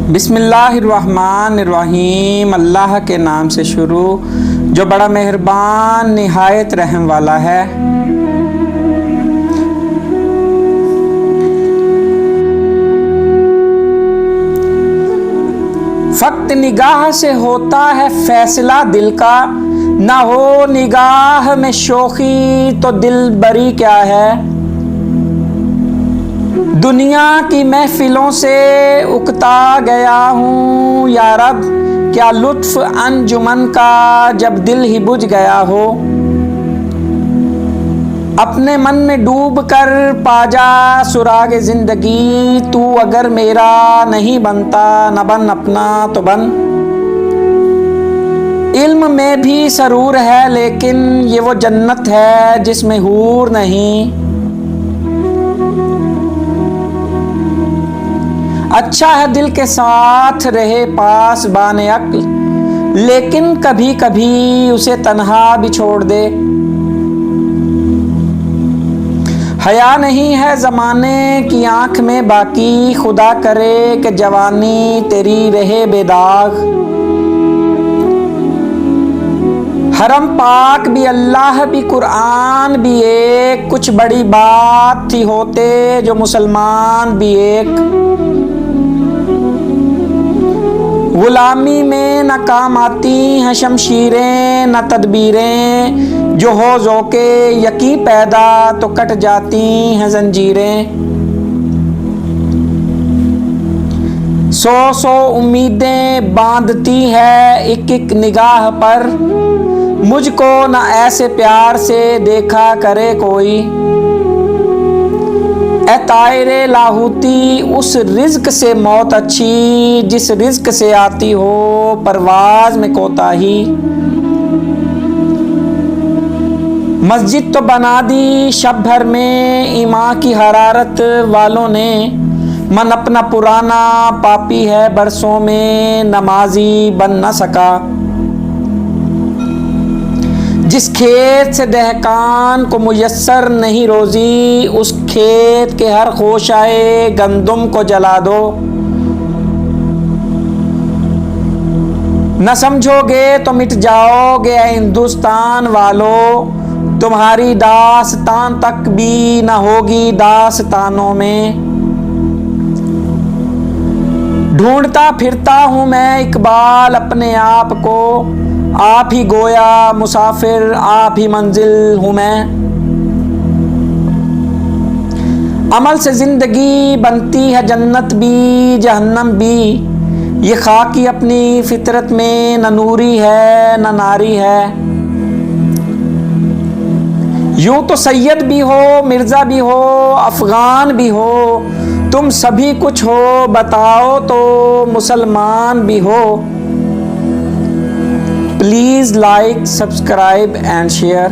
बिस्मिल्लाहिर्रहमानिर्रहीम। अल्लाह के नाम से शुरू जो बड़ा मेहरबान निहायत रहम वाला है। फक्त निगाह से होता है फैसला दिल का, ना हो निगाह में शोखी तो दिल बरी क्या है। दुनिया की महफिलों से उकता गया हूँ या रब, क्या लुत्फ अंजुमन का जब दिल ही बुझ गया हो। अपने मन में डूब कर पाजा सुराग जिंदगी, तू अगर मेरा नहीं बनता न बन अपना तो बन। इल्म में भी सरूर है लेकिन ये वो जन्नत है जिसमें हूर नहीं। अच्छा है दिल के साथ रहे पास बाने अक्ल, लेकिन कभी कभी उसे तन्हा भी छोड़ दे। हया नहीं है ज़माने की आँख में बाकी, खुदा करे कि जवानी तेरी रहे बेदाग। हरम पाक भी अल्लाह भी कुरान भी एक, कुछ बड़ी बात थी होते जो मुसलमान भी एक। गुलामी में न काम आती हैं शमशीरें न तदबीरें, जो हो ज़ौक़े यकी पैदा तो कट जाती हैं जंजीरें। सौ सौ उम्मीदें बांधती है एक एक निगाह पर, मुझको न ऐसे प्यार से देखा करे कोई। ए तायरे लाहूती उस रिज़्क से मौत अच्छी, जिस रिज़्क से आती हो परवाज़ में कोताही। मस्जिद तो बना दी शब भर में ईमान की हरारत वालों ने, मन अपना पुराना पापी है बरसों में नमाजी बन न सका। जिस खेत से दहकान को मुयस्सर नहीं रोज़ी, उस खेत के हर खोशाए गंदुम को जला दो। न समझोगे तो मिट जाओगे हिंदुस्तान वालों, तुम्हारी दास्तान तक भी न होगी दास्तानों में। ढूंढता फिरता हूँ मैं इकबाल अपने आप को, आप ही गोया मुसाफिर आप ही मंजिल हूँ मैं। अमल से जिंदगी बनती है जन्नत भी जहन्नम भी, ये खाकी अपनी फितरत में न नूरी है न नारी है। यूं तो सैयद भी हो मिर्जा भी हो अफगान भी हो, तुम सभी कुछ हो बताओ तो मुसलमान भी हो। Please like, subscribe and share.